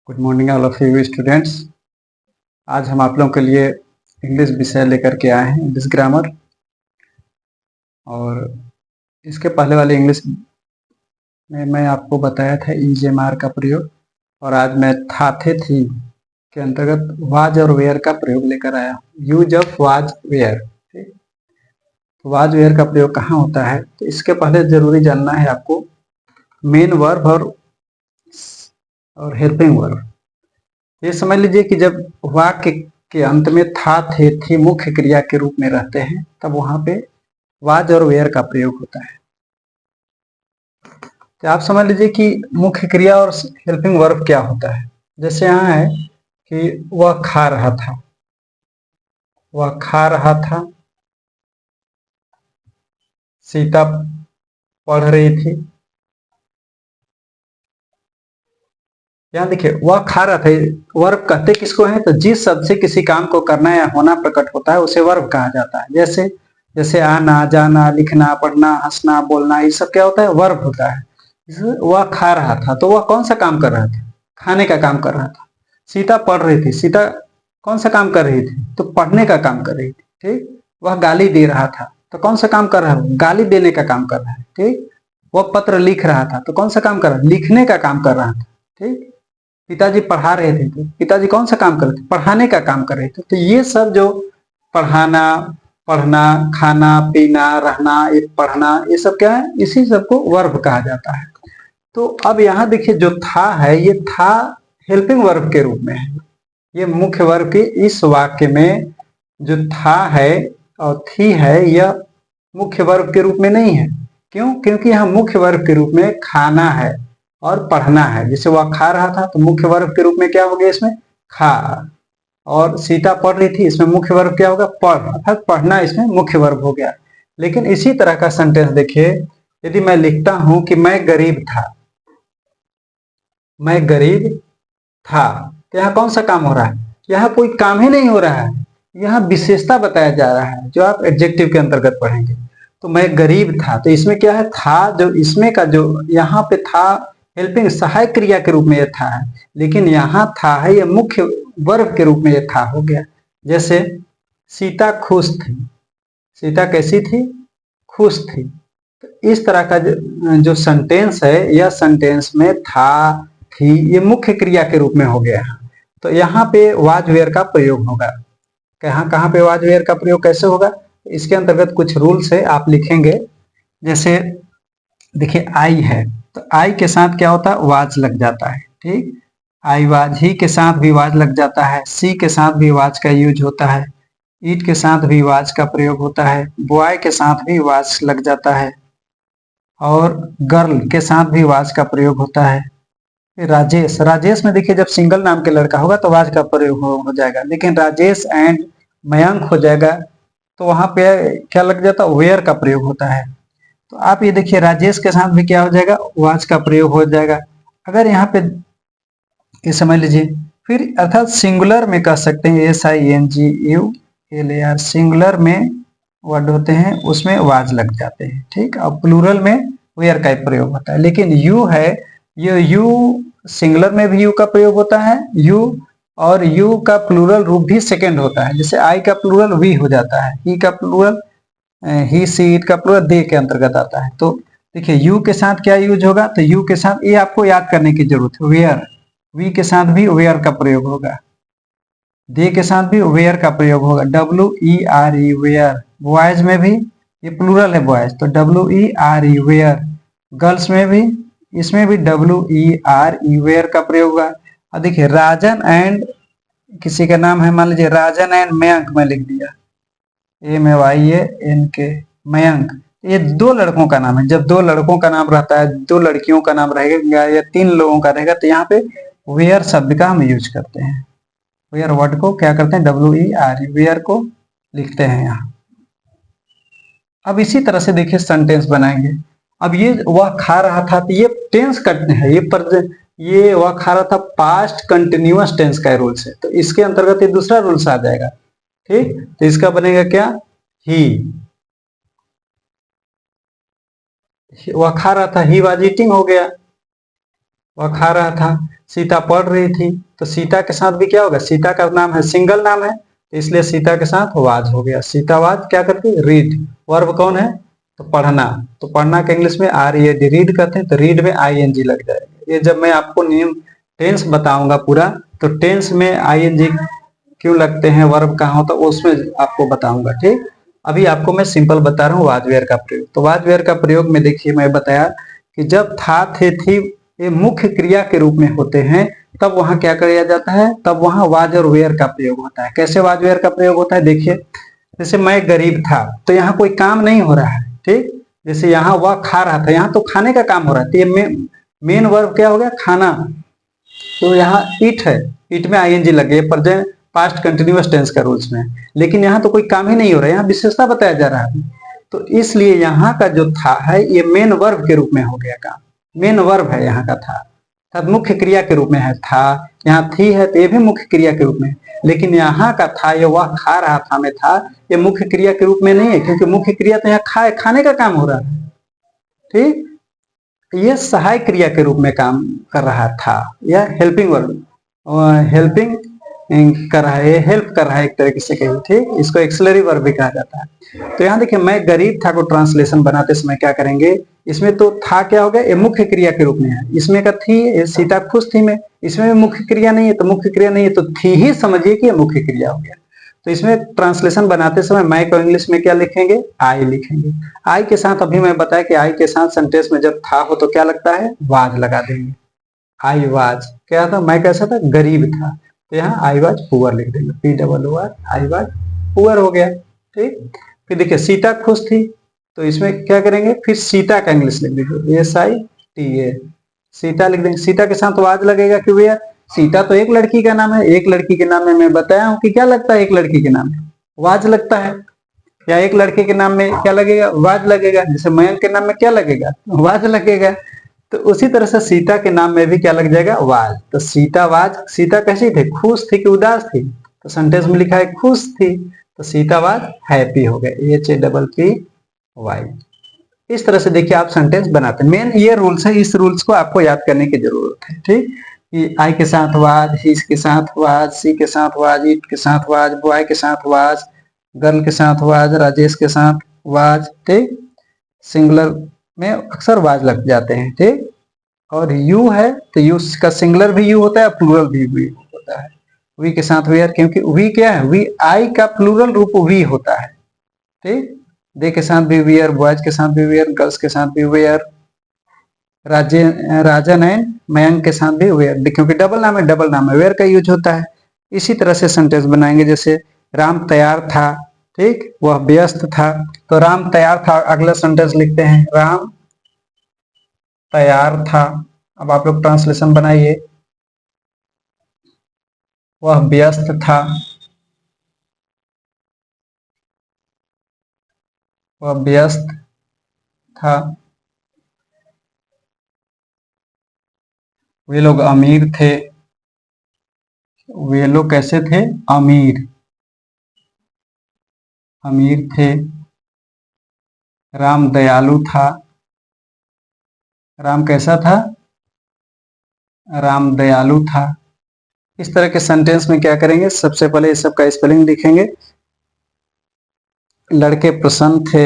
Good morning all of you students. आज हम आप लोगों के लिए इंग्लिश विषय लेकर के आए हैं, इंग्लिश ग्रामर। और इसके पहले वाले इंग्लिश में मैं आपको बताया था ईजेमार का प्रयोग, और आज मैं था थे थी के अंतर्गत वाज और वेयर का प्रयोग लेकर आया हूँ। Use of was were. ठीक, तो वाज वेयर का प्रयोग कहाँ होता है, तो इसके पहले जरूरी जानना है आपको मेन वर्ब और हेल्पिंग वर्ब। ये समझ लीजिए कि जब वाक्य के अंत में था थे थी मुख्य क्रिया के रूप में रहते हैं, तब वहां पे वाज और वेयर का प्रयोग होता है। तो आप समझ लीजिए कि मुख्य क्रिया और हेल्पिंग वर्ब क्या होता है। जैसे यहाँ है कि वह खा रहा था, वह खा रहा था, सीता पढ़ रही थी। यहाँ देखिए वह खा रहा था, वर्ब कहते किसको है, तो जिस शब्द से किसी काम को करना या होना प्रकट होता है उसे वर्ब कहा जाता है। जैसे जैसे आना, जाना, लिखना, पढ़ना, हंसना, बोलना, ये सब क्या होता है, वर्ब होता है। वह खा रहा था तो वह कौन सा काम कर रहा था, खाने का काम कर रहा था। सीता पढ़ रही थी, सीता कौन सा काम कर रही थी, तो पढ़ने का काम कर रही थी। ठीक, वह गाली दे रहा था तो कौन सा काम कर रहा है, गाली देने का काम कर रहा है। ठीक, वह पत्र लिख रहा था तो कौन सा काम कर रहा है, लिखने का काम कर रहा था। ठीक, पिताजी पढ़ा रहे थे तो पिताजी कौन सा काम कर रहे थे, पढ़ाने का काम कर रहे थे। तो ये सब जो पढ़ाना, पढ़ना, खाना, पीना, रहना, ये पढ़ना, ये सब क्या है, इसी सब को वर्ब कहा जाता है। तो अब यहाँ देखिए जो था है, ये था हेल्पिंग वर्ब के रूप में है। ये मुख्य वर्ब के इस वाक्य में जो था है और थी है, यह मुख्य वर्ब के रूप में नहीं है। क्यों? क्योंकि यहाँ मुख्य वर्ब के रूप में खाना है और पढ़ना है। जैसे वह खा रहा था तो मुख्य वर्ब के रूप में क्या हो गया, इसमें खा। और सीता पढ़ रही थी, इसमें मुख्य वर्ब क्या होगा, पढ़, अर्थात पढ़ना इसमें मुख्य वर्ब हो गया। लेकिन इसी तरह का सेंटेंस देखिए, यदि मैं लिखता हूं कि मैं गरीब था, मैं गरीब था, तो यहाँ कौन सा काम हो रहा है, यहाँ कोई काम ही नहीं हो रहा है, यहाँ विशेषता बताया जा रहा है जो आप एडजेक्टिव के अंतर्गत पढ़ेंगे। तो मैं गरीब था, तो इसमें क्या है, था जो इसमें का जो यहाँ पे था हेल्पिंग सहायक क्रिया के रूप में ये था है, लेकिन यहाँ था है ये मुख्य वर्ब के रूप में ये था हो गया। जैसे सीता खुश थी, सीता कैसी थी, खुश थी। तो इस तरह का जो सेंटेंस है, यह सेंटेंस में था थी ये मुख्य क्रिया के रूप में हो गया। तो यहाँ पे वाज वेयर का प्रयोग होगा। कहाँ कहाँ पे वाज वेयर का प्रयोग कैसे होगा, इसके अंतर्गत कुछ रूल्स है, आप लिखेंगे। जैसे देखिए आई है, तो आई के साथ क्या होता है, वाज लग जाता है। ठीक, आई वाज, ही के साथ भी वाज लग जाता है, सी के साथ भी वाज का यूज होता है, ईट के साथ भी वाज का प्रयोग होता है, बॉय के साथ भी वाज लग जाता है, और गर्ल के साथ भी वाज का प्रयोग होता है। राजेश, राजेश में देखिए जब सिंगल नाम के लड़का होगा तो वाज का प्रयोग हो जाएगा, लेकिन राजेश एंड मयंक हो जाएगा तो वहां पे क्या लग जाता है, वेयर का प्रयोग होता है। तो आप ये देखिए राजेश के साथ भी क्या हो जाएगा, वाज का प्रयोग हो जाएगा। अगर यहाँ पे ये समझ लीजिए, फिर अर्थात सिंगुलर में कह सकते हैं SINGULAR, सिंगुलर में वर्ड होते हैं उसमें वाज लग जाते हैं। ठीक, और प्लूरल में वेयर का प्रयोग होता है। लेकिन यू है, ये यू सिंगुलर में भी यू का प्रयोग होता है, यू, और यू का प्लूरल रूप भी सेकंड होता है। जैसे आई का प्लूरल वी हो जाता है, ही का प्लूरल ही, सी, इट का प्लूरल दे के अंतर्गत आता है। तो देखिए यू के साथ क्या यूज होगा, तो यू के साथ ये आपको याद करने की जरूरत है, वेयर। वी के साथ भी वेयर का प्रयोग होगा, दे के साथ भी वेयर का प्रयोग होगा, WERE वेयर। बॉयज में भी, ये प्लूरल है बॉयज, तो WERE वेयर। गर्ल्स में भी, इसमें भी WERE वेयर का प्रयोग होगा। और देखिए राजन एंड, किसी का नाम है, मान लीजिए राजन एंड मयंक में लिख दिया, MYANK, मयंक। ये दो लड़कों का नाम है। जब दो लड़कों का नाम रहता है, दो लड़कियों का नाम रहेगा, या तीन लोगों का रहेगा, तो यहाँ पे वेयर शब्द का हम यूज करते हैं। वेयर वर्ड को क्या करते हैं, WERE वेयर को लिखते हैं यहाँ। अब इसी तरह से देखिए सेंटेंस बनाएंगे। अब ये वह खा रहा था, तो ये टेंस करते हैं, ये वह खा रहा था पास्ट कंटिन्यूअस टेंस का रूल्स है, तो इसके अंतर्गत ये दूसरा रूल्स आ जाएगा। ठीक, तो इसका बनेगा क्या, ही, वह खा रहा था, ही वाज ईटिंग हो गया। वह खा रहा था। सीता पढ़ रही थी, तो सीता के साथ भी क्या होगा, सीता का नाम है, सिंगल नाम है, तो इसलिए सीता के साथ वाज हो गया। सीता वाज क्या करती, रीड। वर्ब कौन है, तो पढ़ना। तो पढ़ना के इंग्लिश में RED, रीड करते हैं, तो रीड में ING लग जाएगा। ये जब मैं आपको नियम टेंस बताऊंगा पूरा, तो टेंस में ING क्यों लगते हैं, वर्ब कहाँ होता है, उसमें आपको बताऊंगा। ठीक, अभी आपको मैं सिंपल बता रहा हूँ वाजवेयर का प्रयोग। तो वाजवेयर का प्रयोग में देखिए, मैं बताया कि जब था, थे, थी ये मुख्य क्रिया के रूप में होते हैं, तब वहां क्या किया जाता है, तब वहां वाज और वेयर का प्रयोग होता है। कैसे वाज वेयर का प्रयोग होता है, देखिए, जैसे मैं गरीब था, तो यहाँ कोई काम नहीं हो रहा है। ठीक, जैसे यहाँ वह खा रहा था, यहाँ तो खाने का काम हो रहा है, तो ये मेन वर्ब क्या हो गया, खाना। तो यहाँ इट है, इट में ING लगे, प्रेजेंट पास्ट कंटिन्यूअस टेंस का रूल्स में। लेकिन यहाँ तो कोई काम ही नहीं हो रहा है, यहाँ विशेषता बताया जा रहा है, तो इसलिए यहाँ का जो था है, ये मेन वर्ब के रूप में हो गया काम। मेन वर्ब है यहाँ का था, अर्थात मुख्य क्रिया के रूप में है था। यहाँ थी है, तो ये भी मुख्य क्रिया के रूप में। लेकिन यहाँ का था, ये वह खा रहा था में था, ये मुख्य क्रिया के रूप में नहीं है, क्योंकि मुख्य क्रिया तो यहाँ खाने का काम हो रहा है। ठीक, ये सहाय क्रिया के रूप में काम कर रहा था, या हेल्पिंग वर्ब, हेल्पिंग कर रहा है, हेल्प कर रहा है एक तरीके से कहिए। ठीक, इसको एक्सिलरी वर्ब भी कहा जाता है। तो यहाँ देखिए, मैं गरीब था को ट्रांसलेशन बनाते समय क्या करेंगे, इसमें तो था क्या हो गया, ये मुख्य क्रिया के रूप में है। इसमें का थी, सीता खुश थी में, इसमें भी मुख्य क्रिया नहीं है, तो मुख्य क्रिया नहीं है तो थी ही समझिए कि ये मुख्य क्रिया हो गया। तो इसमें ट्रांसलेशन बनाते समय मैं को इंग्लिश में क्या लिखेंगे, आई लिखेंगे। आई के साथ अभी मैं बताया कि आई के साथ सेंटेंस में जब था हो तो क्या लगता है, वाज लगा देंगे। आई वाज क्या था, मैं कैसा था, गरीब था, तो यहाँ आई वाज पुअर लिख देंगे, POOR, आई वाज पुअर हो गया। ठीक, फिर देखिए सीता खुश थी, तो इसमें क्या करेंगे, फिर सीता का इंग्लिश लिख देंगे, SITA, सीता लिख देंगे। सीता के साथ वाज लगेगा कि भैया सीता तो एक लड़की का नाम है, एक लड़की के नाम में मैं बताया हूं कि क्या लगता है, एक लड़की के नाम में वाज लगता है, या एक लड़के के नाम में क्या लगेगा, वाज लगेगा। जैसे मयंक के नाम में क्या लगेगा, वाज लगेगा। तो उसी तरह से सीता के नाम में भी क्या लग जाएगा, वाज। तो सीता वाज, सीता कैसी थी, खुश थी कि उदास थी, तो सेंटेंस में लिखा है खुश थी, तो सीता वाज हैप्पी हो गए, HAPPY। इस तरह से देखिए आप सेंटेंस बनाते हैं। मेन ये रूल्स है, इस रूल्स को आपको याद करने की जरूरत है। ठीक, कि आई के साथ वाज, ही के साथ वाज, सी के साथ वाज, इट के साथ वाज, बॉय के साथ वाज, गर्ल के साथ वाज, राजेश के साथ वाज। ठीक, सिंगुलर में अक्सर वाज लग जाते हैं। ठीक, और यू है तो यू का सिंगुलर भी यू होता है, प्लूरल भी वी होता है। वी के साथ वेयर, क्योंकि वी क्या है, वी आई का प्लूरल रूप वी होता है। ठीक, दे के साथ भी वेयर, बॉयज के साथ भी वेयर, गर्ल्स के साथ भी वेयर, राजन एंड मयंक के साथ भी वेयर, क्योंकि डबल नाम है, डबल नाम है, वेयर का यूज होता है। इसी तरह से सेंटेंस बनाएंगे, जैसे राम तैयार था, ठीक, वह व्यस्त था, तो राम तैयार था, अगला सेंटेंस लिखते हैं, राम तैयार था। अब आप लोग ट्रांसलेशन बनाइए, वह व्यस्त था, वह व्यस्त था, वे लोग अमीर थे, वे लोग कैसे थे, अमीर, अमीर थे। राम दयालु था, राम कैसा था, राम दयालु था। इस तरह के सेंटेंस में क्या करेंगे, सबसे पहले इस सब का स्पेलिंग लिखेंगे। लड़के प्रसन्न थे,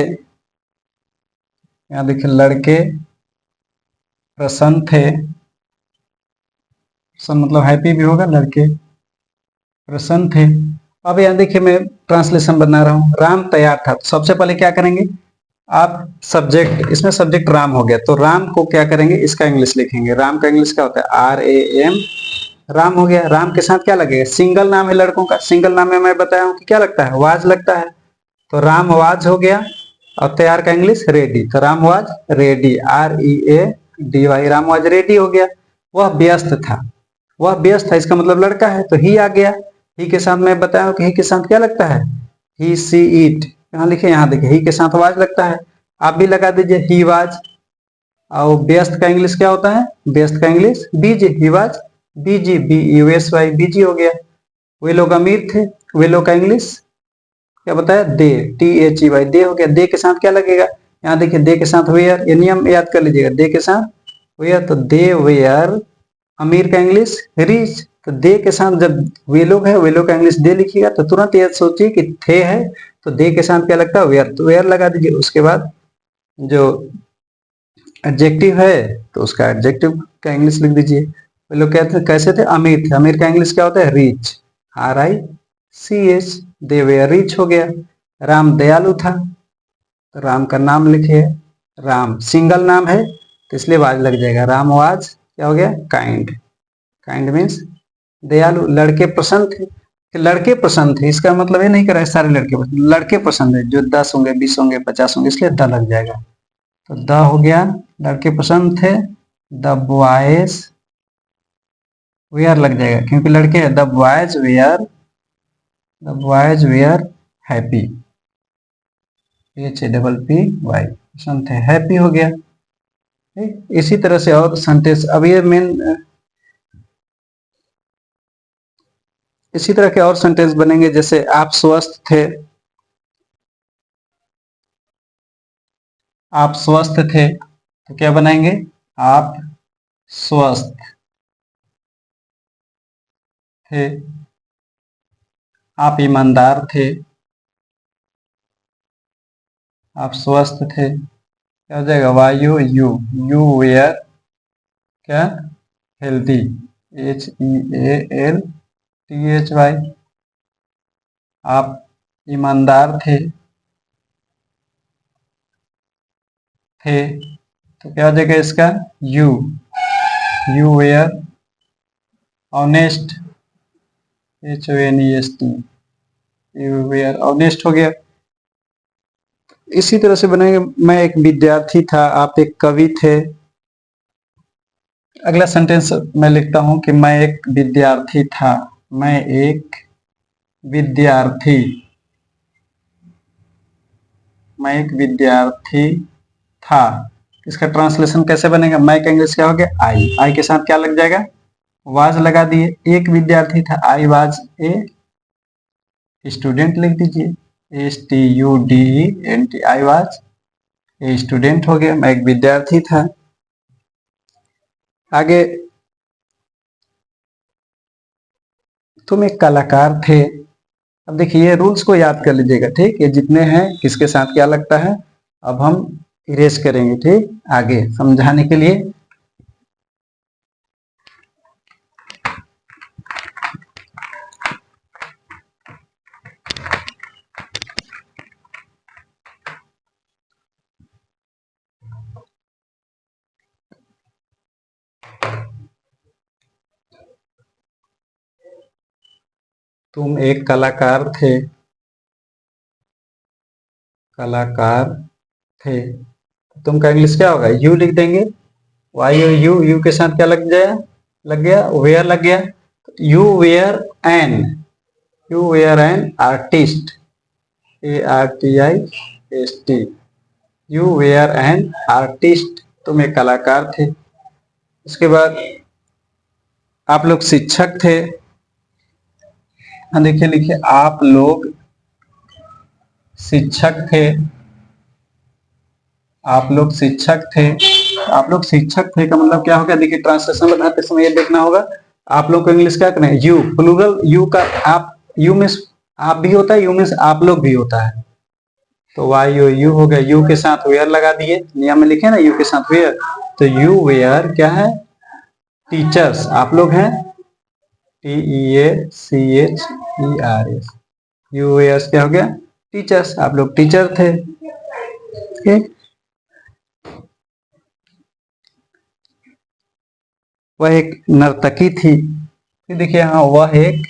यहाँ देखिए लड़के प्रसन्न थे, प्रसन्न मतलब हैप्पी भी होगा, लड़के प्रसन्न थे। अब यहाँ देखिए मैं ट्रांसलेशन बना रहा हूँ, राम तैयार था, तो सबसे पहले क्या करेंगे आप, सब्जेक्ट, इसमें सब्जेक्ट राम हो गया, तो राम को क्या करेंगे, इसका इंग्लिश लिखेंगे। राम का इंग्लिश क्या होता है, RAM, राम हो गया। राम के साथ क्या लगेगा, सिंगल नाम है लड़कों का, सिंगल नाम में मैं बताया हूँ कि क्या लगता है, वाज लगता है, तो राम वाज हो गया। और तैयार का इंग्लिश रेडी, तो Ram was ready, READY, Ram was ready हो गया। वह व्यस्त था, वह व्यस्त था, इसका मतलब लड़का है, तो ही आ गया। ही के साथ मैं बताया हूँ कि ही के साथ क्या लगता है, ही, सी, इट, यहाँ लिखे, यहाँ देखिए ही के साथ वाज लगता है, आप भी लगा दीजिए, ही वाज। और व्यस्त का इंग्लिश क्या होता है, व्यस्त का English busy, he was busy, BUSY, busy हो गया। वे लोग अमीर थे, वे लोग का इंग्लिश क्या बताया, दे, THEY, दे हो गया। दे के साथ क्या लगेगा, यहाँ देखिए दे के साथ वेयर, ये नियम याद कर लीजिएगा, दे के साथ वेयर, तो दे वेयर अमीर का इंग्लिश रिच। तो दे के साथ जब वे लोग है, वे लोग का इंग्लिश दे लिखिएगा तो तुरंत ये सोचिए कि थे है, तो दे के साथ क्या लगता है, वेयर, तो वेयर लगा दीजिए। उसके बाद जो एडजेक्टिव है तो उसका एडजेक्टिव का इंग्लिश लिख दीजिए। वे लोग कहते कैसे थे, अमीर थे। अमीर का इंग्लिश क्या होता है, rich, RICH। They were rich हो गया। राम दयालु था, तो राम का नाम लिखिए। राम सिंगल नाम है तो इसलिए वाज लग जाएगा। राम वाज क्या हो गया, काइंड। काइंड मीन्स दयालु। लड़के पसंद थे, कि लड़के पसंद थे, इसका मतलब ये नहीं कर रहा है सारे लड़के पसंद, लड़के पसंद है। जो 10 होंगे, 20 होंगे, 50 होंगे, इसलिए द लग जाएगा। तो द हो गया, लड़के पसंद थे। द बॉयज वेयर लग जाएगा क्योंकि लड़के हैं। The boys were happy, HAPPY, पसंद थे, हैप्पी हो गया। इसी तरह से और सेंटेंस, अब ये मेन, इसी तरह के और सेंटेंस बनेंगे। जैसे आप स्वस्थ थे, आप स्वस्थ थे, तो क्या बनाएंगे, आप स्वस्थ थे। आप ईमानदार थे, आप स्वस्थ थे, क्या हो जाएगा, वायु यू। यू वेयर क्या, हेल्दी, HEALTHY। आप ईमानदार थे, तो क्या हो जाएगा इसका, you were honest, HONEST, you were honest हो गया। इसी तरह से बनेंगे, मैं एक विद्यार्थी था, आप एक कवि थे। अगला सेंटेंस मैं लिखता हूं कि मैं एक विद्यार्थी था, मैं एक विद्यार्थी, मैं एक विद्यार्थी था। इसका ट्रांसलेशन कैसे बनेगा, मैं का इंग्लिश क्या हो गया, आई के साथ क्या लग जाएगा, वाज लगा दिए। एक विद्यार्थी था, आई वाज ए स्टूडेंट लिख दीजिए, STUDENT, I was a student हो गया, मैं एक विद्यार्थी था। आगे, तुम एक कलाकार थे। अब देखिए ये रूल्स को याद कर लीजिएगा, ठीक, ये जितने हैं किसके साथ क्या लगता है, अब हम इरेज करेंगे, ठीक, आगे समझाने के लिए। तुम एक कलाकार थे, कलाकार थे। तुम का इंग्लिश क्या होगा, यू लिख देंगे, YOU के साथ क्या लग जाए, लग गया, वेयर लग गया। You were an, you were an artist, ARTIST, you were an artist, तुम एक कलाकार थे। उसके बाद आप लोग शिक्षक थे, देखिए लिखिए, आप लोग शिक्षक थे, आप लोग शिक्षक थे। आप लोग शिक्षक थे का मतलब क्या होगा, देखिए ट्रांसलेशन बनाते समय ये देखना होगा। आप लोग को इंग्लिश क्या करें, यू प्लूरल, यू का आप, यू मीन्स आप भी होता है, यू मीन्स आप लोग भी होता है। तो YOU हो गया, यू के साथ वेयर लगा दिए, नियम में लिखे ना, यू के साथ वेयर। तो यू वेयर क्या है, टीचर्स, आप लोग हैं, TEACHERS, यू वेयर्स क्या हो गया, टीचर्स, आप लोग टीचर थे। ठीक, वह एक नर्तकी थी। देखिए हाँ, वह एक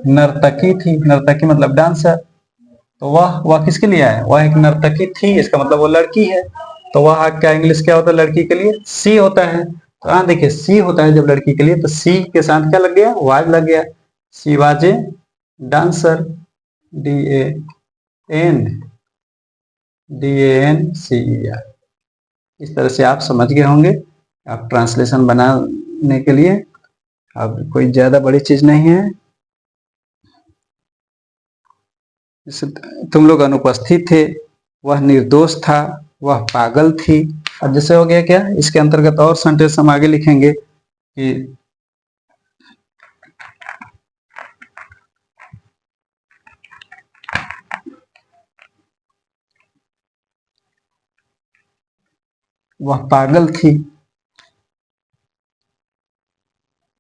नर्तकी थी, नर्तकी मतलब डांसर। तो वह किसके लिए है, वह एक नर्तकी थी, इसका मतलब वो लड़की है। तो वह क्या इंग्लिश क्या होता है लड़की के लिए, सी होता है। तो हाँ देखिए, सी होता है जब लड़की के लिए, तो सी के साथ क्या लग गया, वाज लग गया। She was a dancer, DANCER। इस तरह से आप समझ गए होंगे। आप ट्रांसलेशन बनाने के लिए अब कोई ज्यादा बड़ी चीज नहीं है। तुम लोग अनुपस्थित थे, वह निर्दोष था, वह पागल थी। अब जैसे हो गया क्या, इसके अंतर्गत और सेंटेंस हम आगे लिखेंगे कि वह पागल थी,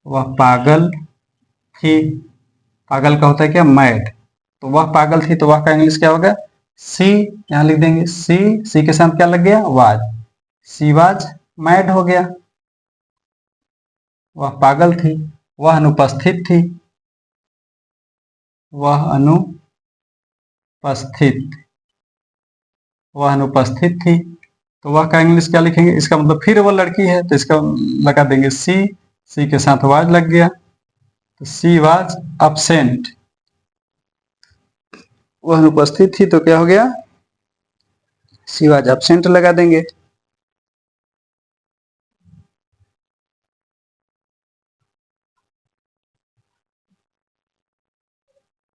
वह पागल थी। पागल का होता है क्या, मैड। तो वह पागल थी, तो वह का इंग्लिश क्या होगा, सी। यहां लिख देंगे सी, सी के साथ क्या लग गया, वाज। सी वाज मैड हो गया। वह पागल थी, वह अनुपस्थित थी, वह अनुपस्थित, वह अनुपस्थित थी। तो वह का इंग्लिश क्या लिखेंगे, इसका मतलब फिर वो लड़की है, तो इसका लगा देंगे सी, सी के साथ वाज लग गया, तो सी वाज absent। वह अनुपस्थित थी तो क्या हो गया, सी वाज absent लगा देंगे।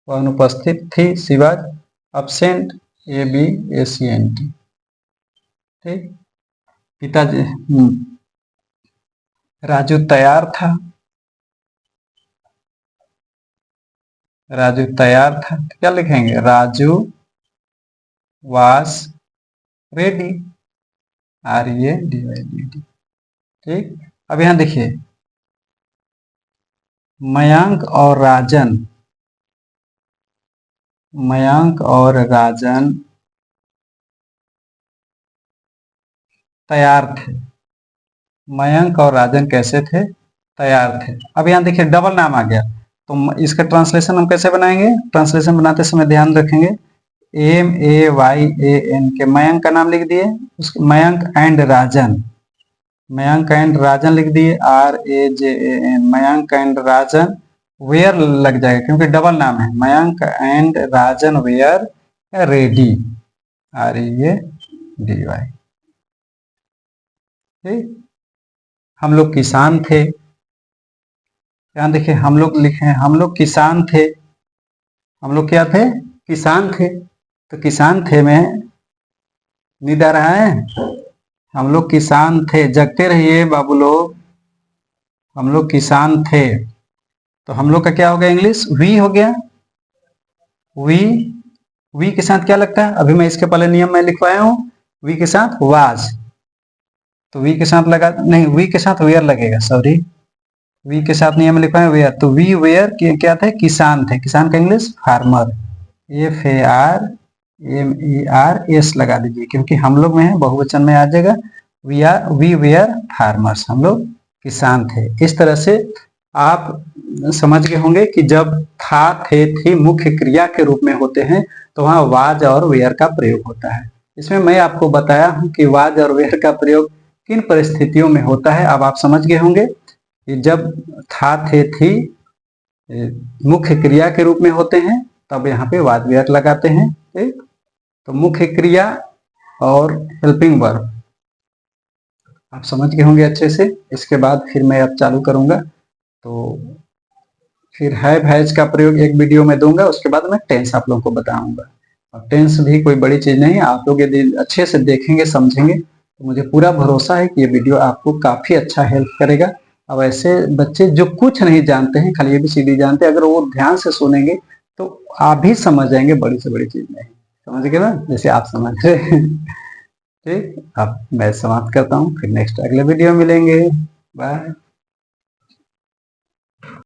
वह अनुपस्थित थी, सी वाज absent, ABSENT। ठीक। पिताजी, राजू तैयार था, राजू तैयार था, तो क्या लिखेंगे, राजू वाज रेडी, RADY। ठीक। अब यहां देखिए, मयंक और राजन, मयंक और राजन तैयार थे। मयंक और राजन कैसे थे, तैयार थे। अब यहां देखिए डबल नाम आ गया, तो इसका ट्रांसलेशन हम कैसे बनाएंगे, ट्रांसलेशन बनाते समय ध्यान रखेंगे, MAYAN के मयंक का नाम लिख दिए, मयंक एंड राजन, मयंक एंड राजन लिख दिए, RAJAN, Mayank and Rajan were लग जाएगा क्योंकि डबल नाम है, Mayank and Rajan were ready, READY। ठीक। हम लोग किसान थे, यहां देखिए हम लोग लिखे हैं, हम लोग किसान थे, हम लोग क्या थे, किसान थे। तो किसान थे में नींद आ रहा है, हम लोग किसान थे, जगते रहिए बाबू लोग, हम लोग किसान थे। तो हम लोग का क्या हो गया इंग्लिश, वी हो गया, वी। वी के साथ क्या लगता है, अभी मैं इसके पहले नियम में लिखवाया हूं, वी के साथ वाज, तो वी के साथ लगा नहीं, वी के साथ वेयर लगेगा, सॉरी, वी के साथ नियम लिखवाए वेयर, तो वी वेयर क्या थे, किसान थे, किसान का इंग्लिश फार्मर, FARMERS लगा दीजिए क्योंकि हम लोग में है, बहुवचन में आ जाएगा, वी वेयर फार्मर्स, हम लोग किसान थे। इस तरह से आप समझ गए होंगे कि जब था, थे, थी मुख्य क्रिया के रूप में होते हैं तो वहां वाज और वेयर का प्रयोग होता है। इसमें मैं आपको बताया हूं कि वाज और वेयर का प्रयोग किन परिस्थितियों में होता है, अब आप समझ गए होंगे कि जब था, थे, थी मुख्य क्रिया के रूप में होते हैं तब यहाँ पे वाज वेयर लगाते हैं। ठीक। तो मुख्य क्रिया और हेल्पिंग वर्ब आप समझ गए होंगे अच्छे से। इसके बाद फिर मैं अब चालू करूंगा, तो फिर हैव हैज का प्रयोग एक वीडियो में दूंगा, उसके बाद मैं टेंस आप लोगों को बताऊंगा। और टेंस भी कोई बड़ी चीज नहीं है, आप लोग यदि अच्छे से देखेंगे समझेंगे तो मुझे पूरा भरोसा है कि ये वीडियो आपको काफी अच्छा हेल्प करेगा। अब ऐसे बच्चे जो कुछ नहीं जानते हैं, खाली ABCD जानते हैं, अगर वो ध्यान से सुनेंगे तो आप भी समझ जाएंगे, बड़ी से बड़ी चीज नहीं। समझ गए ना, जैसे आप समझ रहे हैं। ठीक। अब मैं समाप्त करता हूँ, फिर नेक्स्ट अगले वीडियो मिलेंगे। बाय।